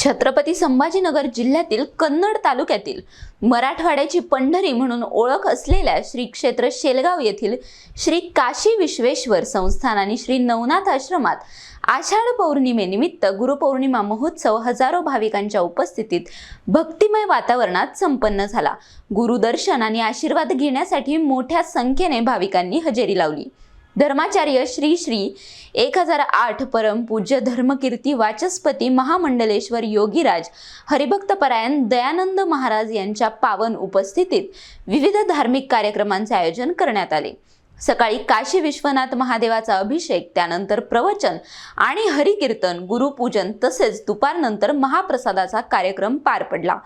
छत्रपती संभाजीनगर जिल्ह्यातील कन्नड तालुक्यातील मराठवाड्याची पंढरी म्हणून ओळख असलेल्या श्री क्षेत्र शेलगाव येथील श्री काशी विश्वेश्वर संस्थान आणि श्री नवनाथ आश्रमात आषाढ पौर्णिमेनिमित्त गुरुपौर्णिमा महोत्सव हजारो भाविकांच्या उपस्थितीत भक्तिमय वातावरणात संपन्न झाला। गुरुदर्शन आणि आशीर्वाद घेण्यासाठी मोठ्या संख्येने भाविकांनी हजेरी लावली। धर्माचार्य श्री श्री 1008 परम पूज्य धर्मकीर्ती वाचस्पती महामंडलेश्वर योगीराज हरिभक्तपरायण दयानंद महाराज यांच्या पावन उपस्थितीत विविध धार्मिक कार्यक्रमांचे आयोजन करण्यात आले। सकाळी काशी विश्वनाथ महादेवाचा अभिषेक, त्यानंतर प्रवचन आणि हरिकीर्तन, गुरुपूजन तसेच दुपारनंतर महाप्रसादाचा कार्यक्रम पार पडला।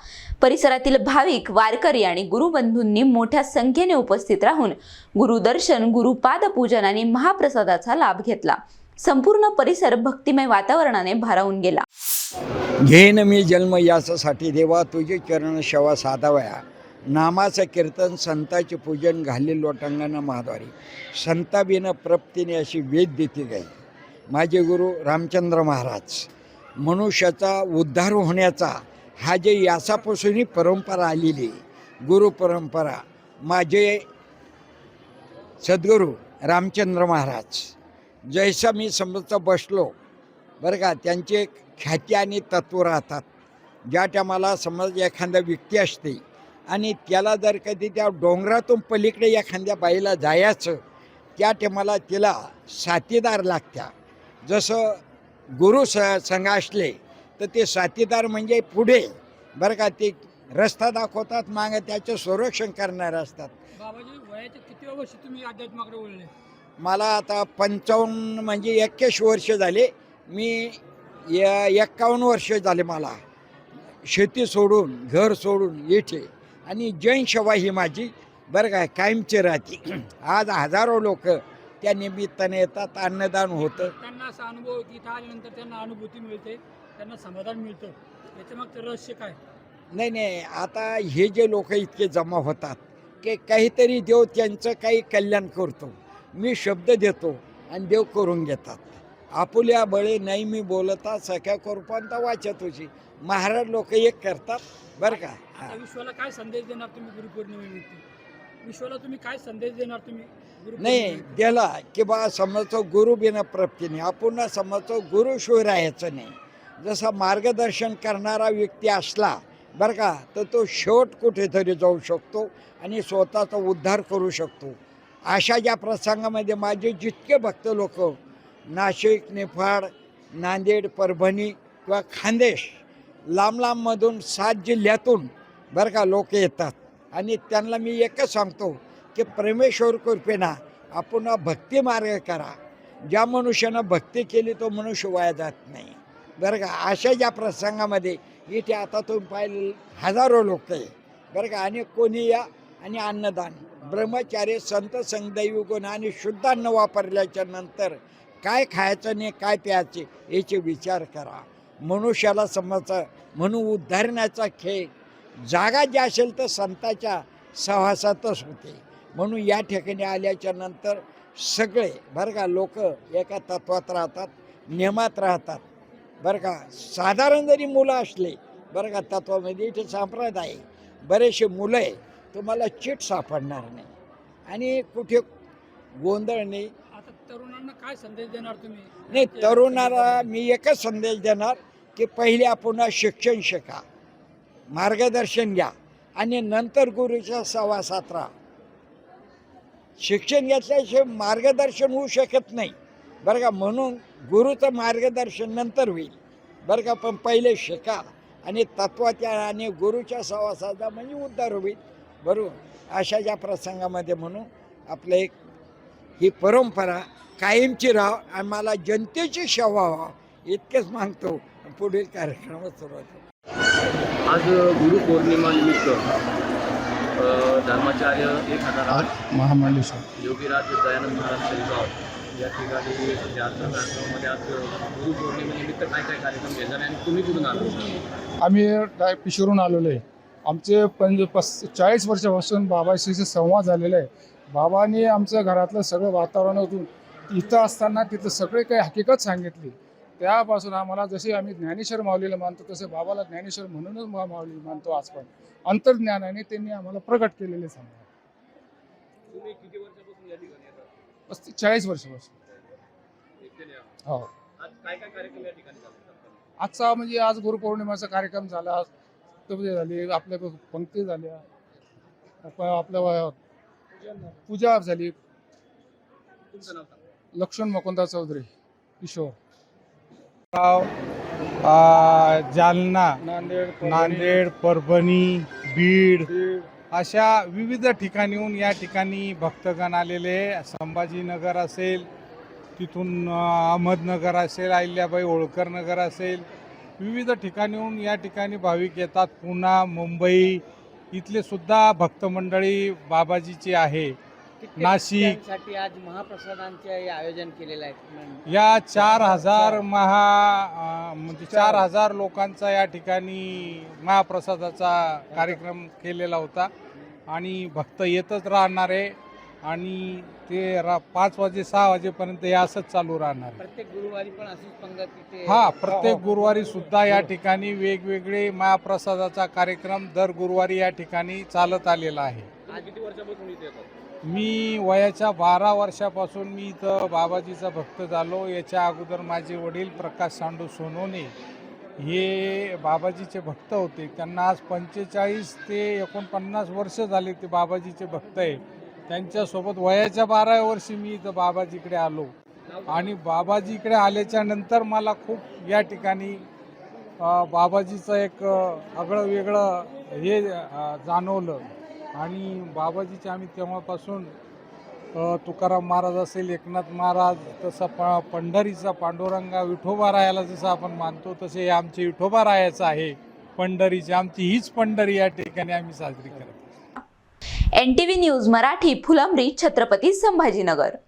परिसरातील भाविक, वारकरी आणि गुरुबंधूंनी मोठ्या संख्येने उपस्थित राहून गुरुदर्शन, गुरुपाद पूजन आणि महाप्रसादाचा लाभ घेतला। संपूर्ण परिसर भक्तिमय वातावरणाने भारावून गेला। घेन मी जन्म यासाठी देवा, तुझे चरण सेवा साधावया। नामाचं कीर्तन, संताचे पूजन, घाली लोटांगण महाद्वारी। संताबिन प्रप्तीने अशी वेद देती गाई। माझे गुरु रामचंद्र महाराज, मनुष्याचा उद्धार होण्याचा हा जे यासापासूनही परंपरा आलेली गुरु परंपरा, माझे सद्गुरू रामचंद्र महाराज जैसा मी समजता बसलो बरं का, त्यांचे ख्याती आणि तत्व राहतात। ज्या टायमाला समज एखादा व्यक्ती असते आणि त्याला जर कधी त्या डोंगरातून पलीकडे एखाद्या बाईला जायचं, त्या टायमाला तिला साथीदार लागत्या। जसं गुरु संघ असले तर ते साथीदार म्हणजे पुढे बरं का, ते रस्ता दाखवतात, मागं त्याचं संरक्षण करणारे असतात। बाबाजी, वयाच्या किती वर्ष तुम्ही अध्यात्माकडे वळले? मला आता 55 म्हणजे 21 वर्ष झाले। मी 51 वर्ष झाले मला शेती सोडून, घर सोडून इथे, आणि जैन सेवा ही माझी बरं काय कायमची राहते। आज हजारो लोक त्या निमित्ताने येतात, अन्नदान होतं। त्यांना असा अनुभव की इथं आल्यानंतर त्यांना अनुभूती मिळते, त्यांना समाधान मिळतं, याच्या मागचं रहस्य काय? नाही, आता हे जे लोक इतके जमा होतात की काहीतरी देव त्यांचं काही कल्याण करतो। मी शब्द देतो आणि देव करून घेतात। आपुल्या बळे नाही मी बोलता, सख्या कृपांत वाचत होती। महाराज लोक एक करतात बरं का। आता विश्वाला काय संदेश देणार तुम्ही गुरुपौर्णिमेनिमित्त? विश्वाला तुम्ही काय संदेश देणार तुम्ही नाही दिला की बा समजतो गुरु बिना प्राप्तीने, आपण समजतो गुरुशिवाय राहायचं नाही। जसा मार्गदर्शन करणारा व्यक्ती असला बरं का, तर तो शेवट कुठेतरी जाऊ शकतो आणि स्वतःचा उद्धार करू शकतो। अशा ज्या प्रसंगामध्ये माझे जितके भक्त लोक नाशिक, निफाड, नांदेड, परभणी किंवा खानदेश, लांब लांबमधून 7 जिल्ह्यातून बरं का लोक येतात, आणि त्यांना मी एकच सांगतो की परमेश्वर कृपेना आपण भक्ती मार्ग करा। ज्या मनुष्यानं भक्ती केली तो मनुष्य वाया जात नाही बरं का। अशा ज्या प्रसंगामध्ये इथे आता तुम्ही पाहिलं हजारो लोक आहे बरं का, आणि कोणी या आणि अन्नदान, ब्रह्मचार्य, संत संगदैवी गुण आणि शुद्ध अन्न वापरल्याच्या नंतर काय खायचं नाही काय प्यायचे याचे विचार करा। मनुष्याला समजा म्हणून उद्धारण्याचा खेळ जागा जी असेल तर संताच्या सहवासातच होते। म्हणून या ठिकाणी आल्याच्या नंतर सगळे बरं का लोक एका तत्वात राहतात, नियमात राहतात बरं का। साधारण जरी मुलं असले बरं का तत्वामध्ये, इथे संप्रदाय बरेचसे मुलं आहे, तुम्हाला चिट सापडणार नाही आणि कुठे गोंधळ नाही। आता तरुणांना काय संदेश देणार तुम्ही? नाही, तरुणाला मी एकच संदेश देणार की पहिले आपण शिक्षण शिका, मार्गदर्शन घ्या आणि नंतर गुरुच्या सहवासात राहा। शिक्षण घेतल्याशिवाय मार्गदर्शन होऊ शकत नाही बरं का, म्हणून गुरुचं मार्गदर्शन नंतर होईल बरं का, पण पहिले शिका आणि तत्वाच्या आणि गुरुच्या सहवासाचा म्हणजे उद्धार होईल बरोबर। अशा ज्या प्रसंगामध्ये म्हणून आपलं एक ही परंपरा कायमची राहा आणि मला जनतेची सेवा व्हावं इतकेच मागतो। पुढील कार्यक्रमात सुरुवात होतो। आज गुरुपौर्णिमा निमित्त धर्माचार्य 1008 महामंडलेश्वर योगीराज दयानंद महाराज शेलगाव या ठिकाणी आश्रमामध्ये आज गुरुपौर्णिमेनिमित्त काय काय कार्यक्रम घेतले आणि तुम्ही कुठून आलो? आम्ही पिशोरून आलेलो आहे। आमचे 40 वर्षापासून बाबाशीचे संवाद झालेला आहे। बाबांनी आमचं घरातलं सगळं वातावरण होतं, इथं असताना तिथं सगळे काही हकीकत सांगितली त्यापासून आम्हाला जसे आम्ही ज्ञानेश्वर माऊलीला मानतो तसे बाबाला ज्ञानेश्वर म्हणूनच माऊली मानतो. आज पण अंतर्ज्ञानाने त्यांनी आम्हाला प्रगट केलेले सांगा. तुम्ही किती वर्षापासून या ठिकाणी येतात? 40 वर्षापासून. एकट्याने या. हो. आज काय काय कार्यक्रम या ठिकाणी झाले? आजचा म्हणजे आज गुरुपौर्णिमेचा कार्यक्रम झाला, सप्तपदी झाली, आपल्या पंक्ती झाल्या, आपल्या पूजा झाली. तुमचं नाव सांगा. लक्ष्मण मुकुंदा चौधरी, किशोर. जालना, नांदेड, परभणी, बीड बीड, अशा विविध ठिकाणीहून या ठिकाणी भक्तगण आलेले आहे. संभाजीनगर असेल, तिथून अहमदनगर असेल, अहिल्याबाई होळकर नगर असेल, विविध ठिकाणीहून या ठिकाणी भाविक येतात. पुणा, मुंबई इथले सुद्धा भक्तमंडळी बाबाजीची आहे. नाशिक साठी आज महाप्रसादांचे हे आयोजन केलेलं आहे. या 4,000 म्हणजे 4,000 लोकांचा या ठिकाणी महाप्रसादाचा कार्यक्रम केलेला होता आणि भक्त येतच राहणार आहे आणि ते 5 वाजे 6 वाजेपर्यंत हे असंच चालू राहणार आहे. प्रत्येक गुरुवारी पण अशीच पंगत तिथे. हा, प्रत्येक गुरुवारी सुद्धा या ठिकाणी वेगवेगळे महाप्रसादाचा कार्यक्रम दर गुरुवारी या ठिकाणी चालत आलेला आहे. आज किती वर्षापासून इथे येतात? मी वयाच्या 12 वर्षापासून मी इथं बाबाजीचा भक्त झालो. याच्या अगोदर माझे वडील प्रकाश सांडू सोनवणे हे बाबाजीचे भक्त होते. त्यांना आज 45 ते 49 वर्ष झाले ते बाबाजीचे भक्त आहे. त्यांच्यासोबत वयाच्या 12व्या वर्षी मी इथं बाबाजीकडे आलो आणि बाबाजीकडे आल्याच्या नंतर मला खूप या ठिकाणी बाबाजीचं एक आगळं वेगळं हे जाणवलं आणि बाबाजीचे आम्ही तेव्हापासून तुकाराम महाराज असेल, एकनाथ महाराज, तसं पंढरीचा पांडुरंगा विठोबारायाला जसं आपण मानतो तसे हे आमचे विठोबारायाचं आहे. पंढरीची आमची हीच पंढरी या ठिकाणी आम्ही साजरी करतो. NTV news Marathi, Phulambri, Chhatrapati Sambhajinagar.